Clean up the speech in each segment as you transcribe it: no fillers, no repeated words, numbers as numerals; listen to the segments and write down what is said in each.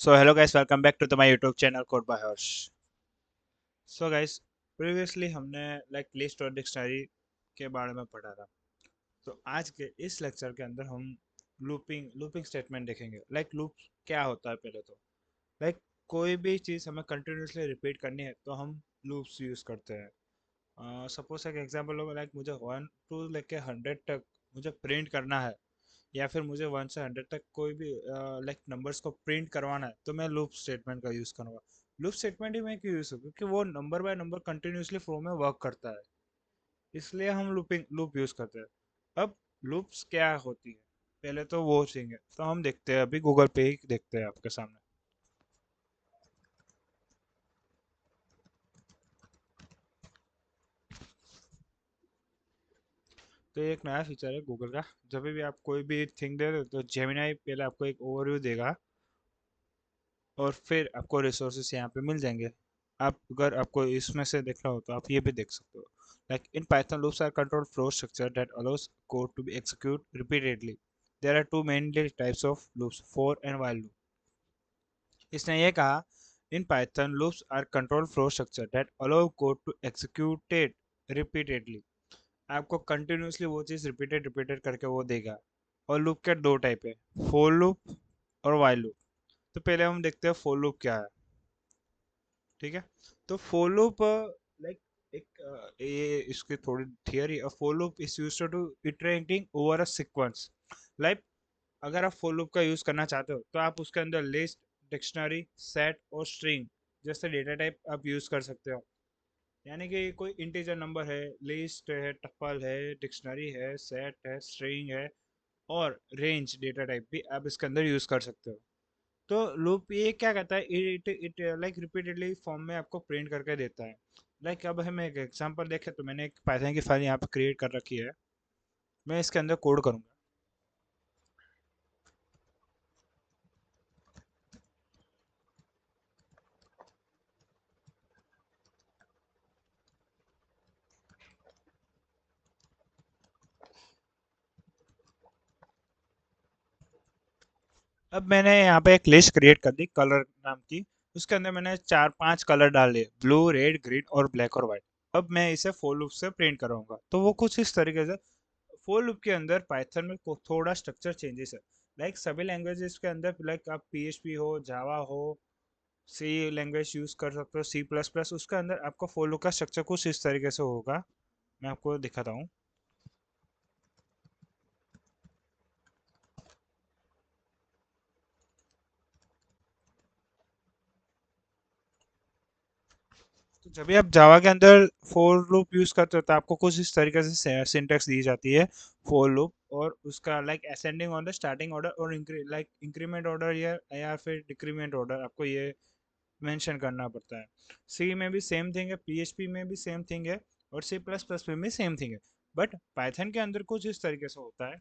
So hello guys, welcome back to my YouTube channel Code by Harsh. So guys, previously हमने list और dictionary के बारे में पढ़ा था। तो आज के इस लेक्चर के अंदर हम लूपिंग लूपिंग स्टेटमेंट देखेंगे। लूप क्या होता है पहले तो। लाइक कोई भी चीज़ हमें कंटिन्यूसली रिपीट करनी है तो हम लूप्स यूज़ करते हैं। सपोज एक एग्जांपल होगा, मुझे 1 to लेके 100 तक मुझे प्रिंट करना है, या फिर मुझे 1 से 100 तक कोई भी नंबर्स को प्रिंट करवाना है, तो मैं लूप स्टेटमेंट का यूज़ करूँगा। लूप स्टेटमेंट ही मैं क्यों यूज़ करूँ, क्योंकि वो number by number continuously flow में वर्क करता है, इसलिए हम लूप यूज़ करते हैं। अब लूप्स क्या होती है, पहले तो वो चीज़ें तो हम देखते हैं, अभी गूगल पे ही देखते हैं आपके सामने। तो ये एक नया फीचर है गूगल का। जब भी आप कोई भी थिंग दे रहे हो तो जेमिनाई पहले आपको एक ओवरव्यू देगा, और फिर आपको रिसोर्सेस यहाँ पे मिल जाएंगे। आप अगर आपको इसमें से देखना हो तो आप ये भी देख सकते हो। In Python loops are control flow structure that allows code to be execute repeatedly. There are two mainly types of loops, for and while loop. इसने ये कहा, in Python loops are control flow structure that allow code to executed repeatedly. आपको continuously वो चीज़ repeated repeated करके वो देगा। और लूप के दो टाइप है, फॉर लूप और व्हाइल लूप। तो पहले हम देखते हैं फॉर लूप क्या है। ठीक है। तो for loop लाइक ये इसकी थोड़ी theory. for loop is used to iterating over a sequence। Like अगर आप for loop का यूज करना चाहते हो तो आप उसके अंदर लिस्ट, डिक्शनरी, सेट और स्ट्रिंग जैसे डेटा टाइप आप यूज कर सकते हो। यानी कि कोई इंटीजर नंबर है, लिस्ट है, टपल है, डिक्शनरी है, सेट है, स्ट्रिंग है, और रेंज डेटा टाइप भी आप इसके अंदर यूज कर सकते हो। तो लूप ये क्या कहता है, इट इट रिपीटेडली फॉर्म में आपको प्रिंट करके देता है। अब हम एक एग्जांपल देखें तो मैंने एक पाइथन की फाइल यहाँ पे क्रिएट कर रखी है। मैं इसके अंदर कोड करूँगा। अब मैंने यहाँ पे एक लिस्ट क्रिएट कर दी कलर नाम की। उसके अंदर मैंने 4-5 कलर डाले, ब्लू, रेड, ग्रीन और ब्लैक और व्हाइट। अब मैं इसे फोर लूप से प्रिंट करूँगा तो वो कुछ इस तरीके से। फोर लूप के अंदर पाइथन में थोड़ा स्ट्रक्चर चेंजेस है। सभी लैंग्वेजेस के अंदर, आप पीएचपी हो, जावा हो, सी लैंग्वेज यूज़ कर सकते हो, सी प्लस प्लस, उसके अंदर आपको फॉर लूप का स्ट्रक्चर कुछ इस तरीके से होगा। मैं आपको दिखाता हूँ। तो जब भी आप जावा के अंदर फॉर लूप यूज़ करते हो तो आपको कुछ इस तरीके से सिंटेक्स दी जाती है फॉर लूप। और उसका असेंडिंग ऑर्डर, स्टार्टिंग ऑर्डर और इंक्रीमेंट ऑर्डर या फिर डिक्रीमेंट ऑर्डर आपको ये मेंशन करना पड़ता है। सी में भी सेम थिंग है, पीएचपी में भी सेम थिंग है, और सी प्लस प्लस में भी सेम थिंग है। बट पाइथन के अंदर कुछ इस तरीके से होता है।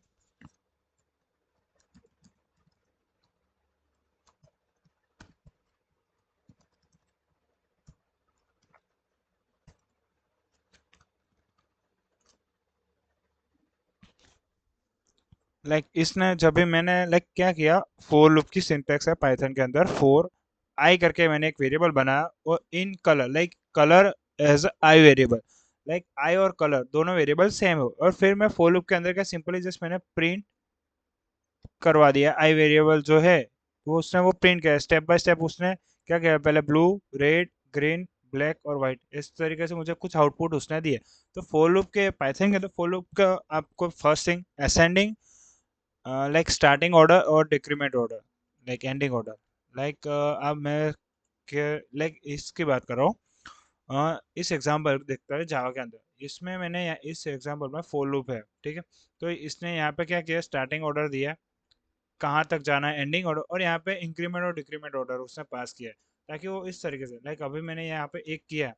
इसने जब भी मैंने क्या किया, फोर लूप की सिंटेक्स है पाइथन के अंदर, फोर आई करके मैंने एक वेरिएबल बनाया, और in colour colour as I variable. I और कलर दोनों वेरिएबल सेम हो, और फिर मैं फोर लूप के अंदर क्या सिंपली जस्ट मैंने प्रिंट करवा दिया आई वेरिएबल जो है। वो उसने वो प्रिंट किया स्टेप बाय स्टेप। उसने क्या किया, पहले ब्लू, रेड, ग्रीन, ब्लैक और वाइट, इस तरीके से मुझे कुछ आउटपुट उसने दिए। तो फोर लूप के पाइथन के अंदर फोर लूप का आपको first thing ascending, starting order और डिक्रीमेंट ऑर्डर, एंडिंग ऑर्डर। अब मैं इसकी बात कर रहा हूँ। इस एग्जांपल देखता है जावा के अंदर, इसमें मैंने इस एग्जांपल में फॉर लूप है, ठीक है। तो इसने यहाँ पे क्या किया, स्टार्टिंग ऑर्डर दिया, कहाँ तक जाना है एंडिंग ऑर्डर, और यहाँ पे इंक्रीमेंट और डिक्रीमेंट ऑर्डर उसने पास किया है। ताकि वो इस तरीके से, अभी मैंने यहाँ पे एक किया,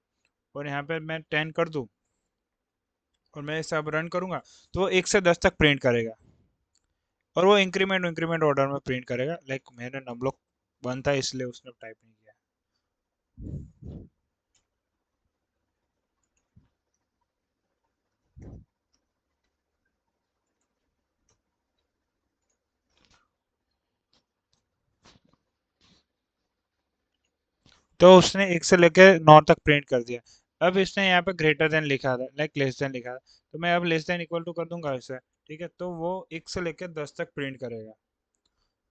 और यहाँ पे मैं 10 कर दूँ, और मैं इसे अब रन करूंगा, तो वो 1 से 10 तक प्रिंट करेगा। और वो इंक्रीमेंट इंक्रीमेंट ऑर्डर में प्रिंट करेगा। मैंने नमलोक वन था इसलिए उसने टाइप नहीं किया। तो उसने 1 से लेके 9 तक प्रिंट कर दिया। अब इसने यहाँ पे ग्रेटर देन लिखा था, लाइक लेस देन लिखा था, तो मैं अब लेस देन इक्वल टू कर दूंगा इसे। ठीक है, तो वो 1 से लेके 10 तक प्रिंट करेगा।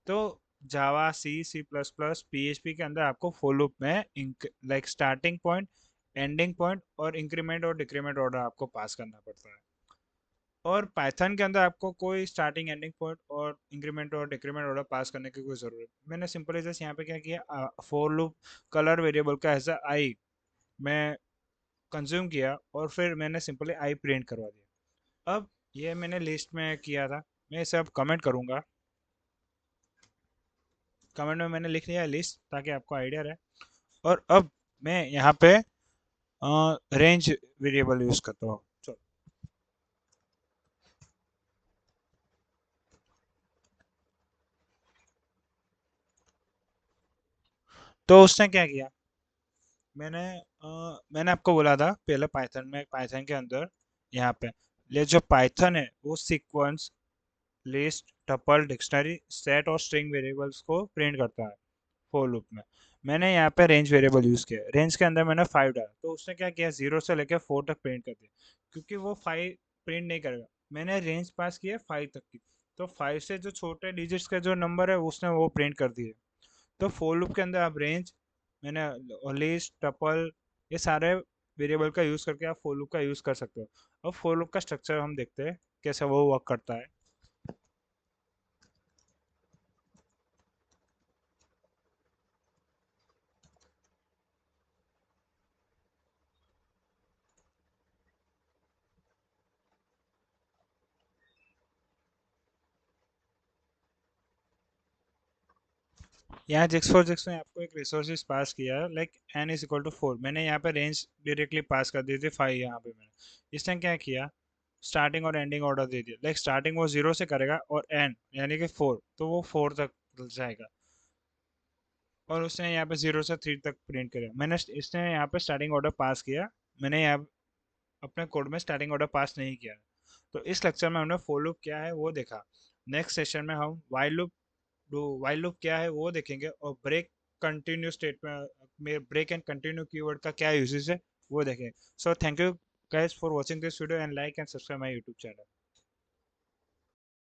तो जावा, सी प्लस प्लस, पीएचपी के अंदर आपको फॉर लूप में like starting point, ending point और इंक्रीमेंट और डिक्रीमेंट ऑर्डर आपको पास करना पड़ता है। और पाइथन के अंदर आपको कोई स्टार्टिंग, एंडिंग पॉइंट और इंक्रीमेंट और डिक्रीमेंट ऑर्डर पास करने की कोई ज़रूरत नहीं। मैंने सिंपली जस्ट यहाँ पे क्या किया, फॉर लूप कलर वेरिएबल का एज आई मैं कंज्यूम किया और फिर मैंने सिंपली आई प्रिंट करवा दिया। अब ये मैंने लिस्ट में किया था, मैं इसे अब कमेंट करूँगा। कमेंट में मैंने लिख लिया लिस्ट ताकि आपको आइडिया रहे। और अब मैं यहाँ पे रेंज वेरिएबल यूज़ करता हूँ। चलो, तो उसने क्या किया, मैंने मैंने आपको बोला था पहले पाइथन में, पाइथन के अंदर यहाँ पे ये जो पाइथन है वो sequence, list, tuple, dictionary, set और स्ट्रिंग वेरिएबल्स को प्रिंट करता है फॉर लूप में। मैंने यहाँ पे रेंज वेरिएबल यूज़ किया, रेंज के अंदर मैंने 5 डाला, तो उसने क्या किया, 0 से लेकर 4 तक प्रिंट कर दिया, क्योंकि वो 5 प्रिंट नहीं करेगा। मैंने रेंज पास किया 5 तक की, तो 5 से जो छोटे डिजिट्स का जो नंबर है उसने वो प्रिंट कर दिए। तो फॉर लूप के अंदर आप रेंज, मैंने लिस्ट, टपल, ये सारे वेरिएबल का यूज़ करके आप फॉर लूप का यूज़ कर सकते हो। अब फॉर लूप का स्ट्रक्चर हम देखते हैं कैसे वो वर्क करता है। यहाँ जिक्स फॉर जिक्स ने आपको एक रिसोर्सेज पास किया है, like N is equal to 4। मैंने यहाँ पे रेंज डायरेक्टली पास कर दी थी 5, यहाँ पे मैंने इसने क्या किया, स्टार्टिंग और एंडिंग ऑर्डर दे दिया, लाइक स्टार्टिंग वो 0 से करेगा और एंड यानी कि 4, तो वो 4 तक जाएगा। और उसने यहाँ पे 0 से 3 तक प्रिंट करेगा। मैंने इसने यहाँ पे स्टार्टिंग ऑर्डर पास किया, मैंने यहाँ अपने कोड में स्टार्टिंग ऑर्डर पास नहीं किया। तो इस लेक्चर में हमने फॉर लूप क्या है वो देखा। नेक्स्ट सेशन में हम वाइल लूप, वाइल लूप क्या है वो देखेंगे, और ब्रेक कंटिन्यू स्टेटमेंट में ब्रेक एंड कंटिन्यू कीवर्ड का क्या यूजेस है वो देखेंगे। So thank you guys for watching this video and like and subscribe my YouTube channel.